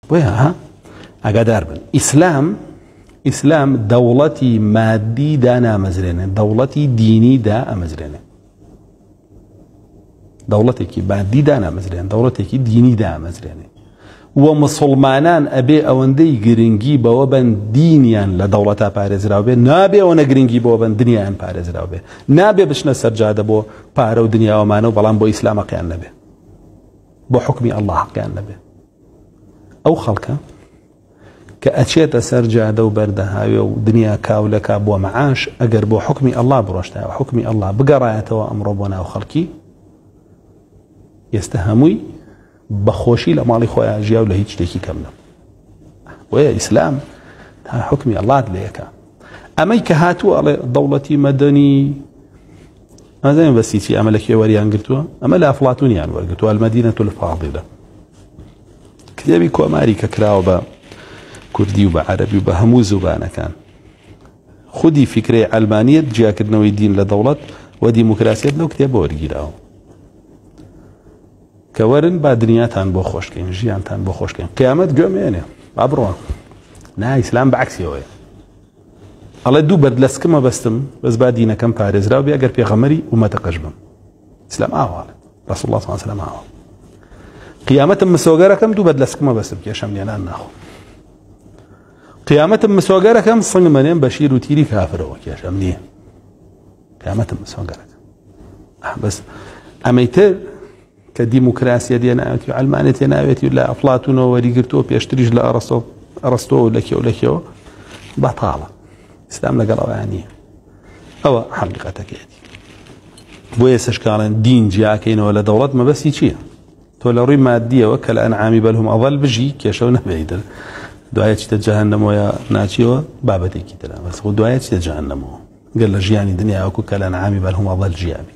ويا ئاگادار بن ئیسلام دەوڵەتی مادی دا نامەزرێنێ، دەوڵەتی دینی دا ئەمەزرێنێ. دەوڵەتێکی مادی دا نامەزرێن، دەوڵەتێکی دینی دا ئەمەزرێنێ. و مسلمانان ئەبێ ئەوەندەی گرنگی بەوە بن دینیان لە دەوڵەتا پارێزراو بێ، نابێ ئەوەنە گرنگی بەوە بن دنیایان پارێزراو بێ، نابێ بچنە سەرجادە بۆ پارە و دنیاوەمانە و بەڵام بۆ ئیسلام حەقیان نەبێ، بۆ حکمی ئەڵڵا حەقیان نەبێ. ئەو خەڵکە کە ئەچێتە سەرجادە و بەردەهاوێ و دنیا کاولەکە بۆ مەعاش، ئەگەر بۆ حکمی ئەڵڵا بڕۆشتە و حکمی ئەڵڵا بگەڕایەتەوە ئەمڕۆ بۆ ناو خەڵکی، ئێستا هەمووی بەخۆشی لە ماڵی خۆیان ژیا و لە هیچ شتێکی کەم نەبوو. وەیە ئیسلام تا حکمی ئەڵڵات لێیەکە. ئەمەی کە هاتووە ئەڵێ دەوڵەتی مەدەنی، ئەزانین بەسی چی ئەمە لە کێوەریان گرتووە؟ ئەمە لە ئەفڵاتونیان وەرگرتووە، المەدینەة الفاضلة، کتێبی کۆماری کە کراوە بە کوردی و بە عەرەبی و بە هەموو زوبانەکان. خودی فکرەی عەلمانیەت، جیاکردنەوەی دین لە دەوڵەت و دیموکراسیەت لەو کتێبە وەرگیراوە کە وەرن با دنیاتان بۆ خۆشکەین، ژیانتان بۆ خۆشکەین، قیامەت گوێمێنێ با بڕۆن. نا ئیسلام بەعکسیەوەیە، ئەڵێ دوو بەردلەسکمە بەستم بەس با دینەکەم پارێزراو بێ ئەگەر پێغەمبەری ئومەتەکەش بم. ئیسلام ئاواڵێ، ڕەسوڵ الله صلی الله علیه وسلم ئاوا. قیامەتم مسۆگەرەکەم دوو بەردلەسکمە بەستم کێشەم لێنان ناخۆ. قیامەتم مسۆگەرەکەم سنگمەنێم بە شیر و تیری کافرەوە کێشەم نییە. قیامەتم مسۆگەرەکەم. بەس ئەمەیتر کە دیموکراسیە دێناوێتی و عەلمانیەت دێناوێتی و لە ئەفڵاتونەوە وەریگرتووە، پێشتریش لە ئەرەستۆ و لەکێو بەتاڵە. ئیسلام لەگەڵ ئەوەیان نییە. ئەوە حەقیقەتەکەیەتی. بۆیە سەشکاڵێن دین جیاکەینەوە لە دەوڵەت مەبەستی چییە؟ تۆ لە ڕووی مادیەوە کە لە ئەنعامی بەل هوم ئەضەل بژی کێشەو نەبێیت، دوایە چیتە جەهەنەمەوە ناچیەوە بابەتێکی ترە، بەس دوایە چیتە جەهەنەمەوە گەر لە ژیانی دنیا وەکو کە لە ئەنعامی بەل هوم ئەضەل ژیابی.